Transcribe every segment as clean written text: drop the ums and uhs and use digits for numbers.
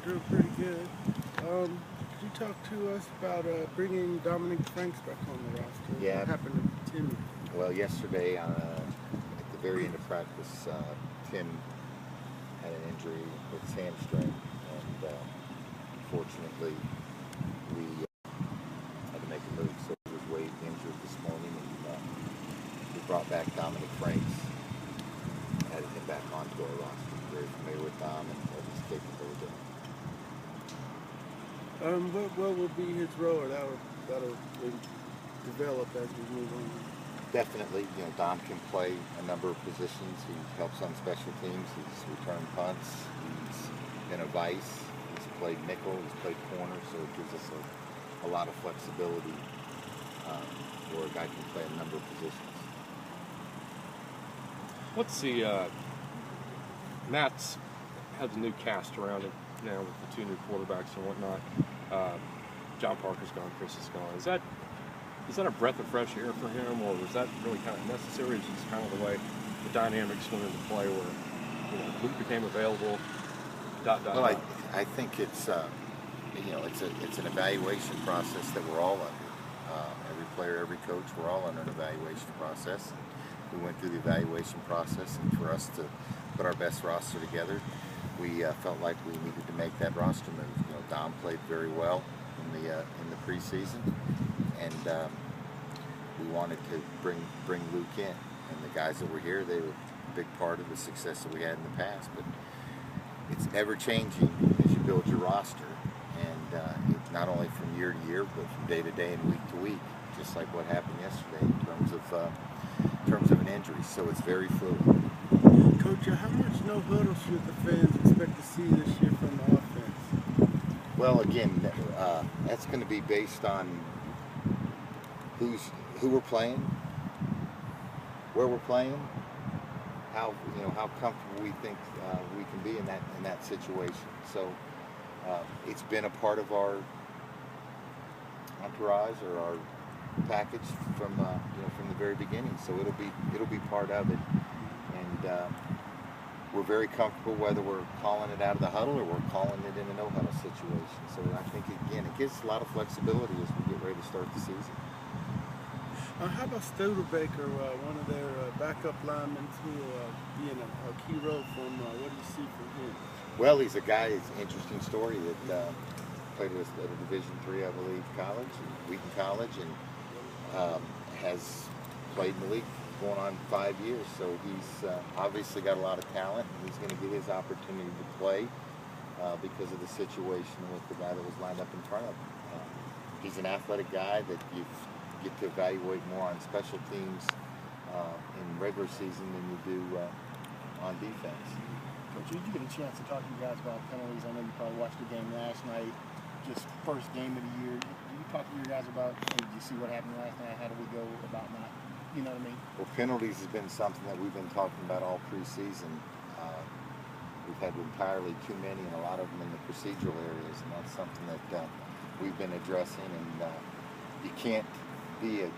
doing pretty good. Could you talk to us about bringing Dominic Franks back on the roster? Yeah. What happened to Timmy? Well, yesterday at the very end of practice, Tim had an injury with his hamstring, and unfortunately, we had to make a move. So he was waived injured this morning, and we brought back Dominic Franks, added him back onto our roster. Very familiar with Dom and what he's capable of doing. What will be his role, or that'll develop as we move on? Definitely, Dom can play a number of positions. He helps on special teams. He's returned punts. He's been a vice. He's played nickel. He's played corner. So it gives us a lot of flexibility where a guy can play a number of positions. What's the Matt's has a new cast around it now with the two new quarterbacks and whatnot. John Parker's gone, Chris is gone. Is that a breath of fresh air for him, or was that really kind of necessary? Is just kind of the way the dynamics went into play, where Luke became available? Well, I think it's it's an evaluation process that we're all under. Every player, every coach, we're all under an evaluation process. We went through the evaluation process, and for us to put our best roster together, we felt like we needed to make that roster move. Dom played very well in the preseason, and we wanted to bring Luke in. And the guys that were here, they were a big part of the success that we had in the past. But it's ever changing as you build your roster, and it's not only from year to year, but from day to day and week to week. Just like what happened yesterday in terms of an injury. So it's very fluid. Coach, how much no huddle should the fans expect to see this year from the offense? Well, again, that's going to be based on who we're playing, where we're playing, how comfortable we think we can be in that situation. So it's been a part of our entourage or our package from the very beginning. So it'll be part of it, and we're very comfortable whether we're calling it out of the huddle or we're calling it in a no huddle situation. So I think again it gives a lot of flexibility as we get ready to start the season. How about Studebaker, one of their backup linemen, who will be in a key role for them? What do you see from him? Well, he's a guy. It's an interesting story that played at a Division III, I believe, college, Wheaton College, and has played in the league going on 5 years. So he's obviously got a lot of talent, and he's going to get his opportunity to play because of the situation with the guy that was lined up in front of him. He's an athletic guy that you get to evaluate more on special teams in regular season than you do on defense. Coach, did you get a chance to talk to you guys about penalties? I know you probably watched the game last night, just first game of the year. Did you talk to your guys about, did you see what happened last night? How do we go about not, you know what I mean? Well, penalties has been something that we've been talking about all preseason. We've had entirely too many, and a lot of them in the procedural areas, and that's something that we've been addressing. And you can't be a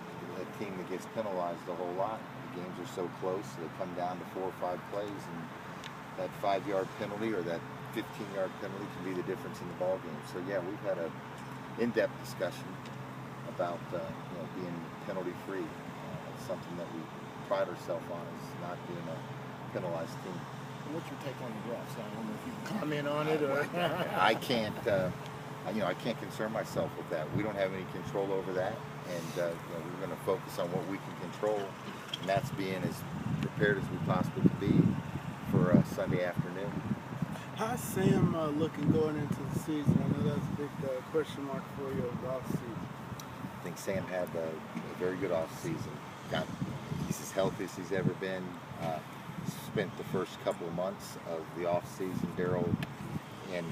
team that gets penalized a whole lot. The games are so close, they come down to 4 or 5 plays, and that 5-yard penalty or that 15-yard penalty can be the difference in the ball game. So yeah, we've had an in-depth discussion about being penalty-free. It's something that we pride ourselves on, is not being a penalized team. What's your take on the refs? I don't know if you can comment on it or. I can't. I can't concern myself with that. We don't have any control over that, and we're going to focus on what we can control, and that's being as prepared as we possibly can be for Sunday afternoon. How's Sam looking going into the season? I know that's a big question mark for you off season. I think Sam had a very good off season. He's as healthy as he's ever been. Spent the first couple of months of the off season, Daryl, in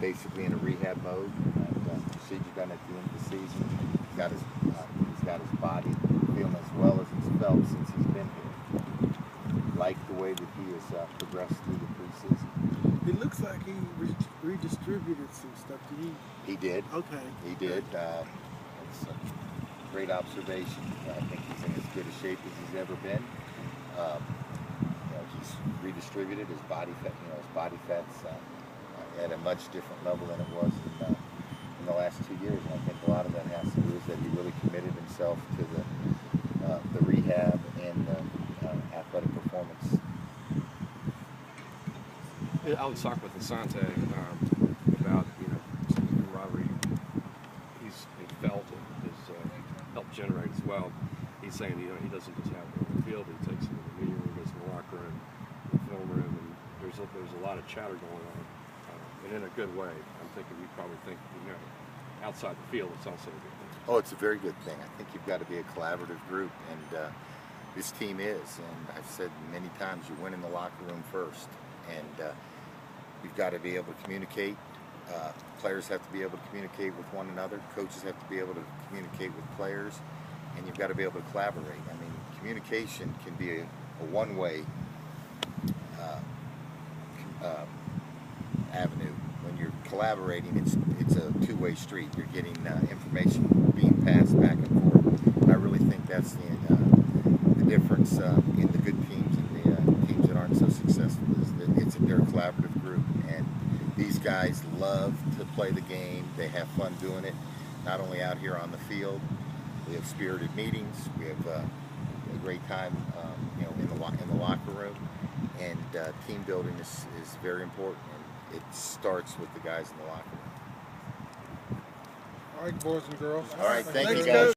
basically in a rehab mode. Procedure done at the end of the season. He's got his body feeling as well as he's felt since he's been here. Like the way that he has progressed through the preseason. It looks like he redistributed some stuff. Did he? He did. Okay. He did. It's a great observation. I think he's in as good a shape as he's ever been. He's redistributed his body fat. His body fat's at a much different level than it was in the last 2 years. And I think a lot of that has to do is that he really committed himself to the rehab and the athletic performance. I was talking with Asante about some of the camaraderie he felt and has helped generate as well. He's saying he doesn't just have it on the field; he takes it to the meeting room, goes to the locker room, the film room, and there's a lot of chatter going on, and in a good way. I'm thinking you probably think outside the field it's also a good thing. Oh, it's a very good thing. I think you've got to be a collaborative group, and this team is. And I've said many times, you win in the locker room first, and you've got to be able to communicate. Players have to be able to communicate with one another. Coaches have to be able to communicate with players, and you've got to be able to collaborate. I mean, communication can be a one-way avenue. When you're collaborating, it's a two-way street. You're getting information being passed back and forth. And I really think that's the difference in the good teams and the teams that aren't so successful, is that they're a collaborative group. And these guys love to play the game. They have fun doing it, not only out here on the field. We have spirited meetings. We have a great time in the locker room. And team building is very important. And it starts with the guys in the locker room. All right, boys and girls. All right, thank you, Thanks, guys.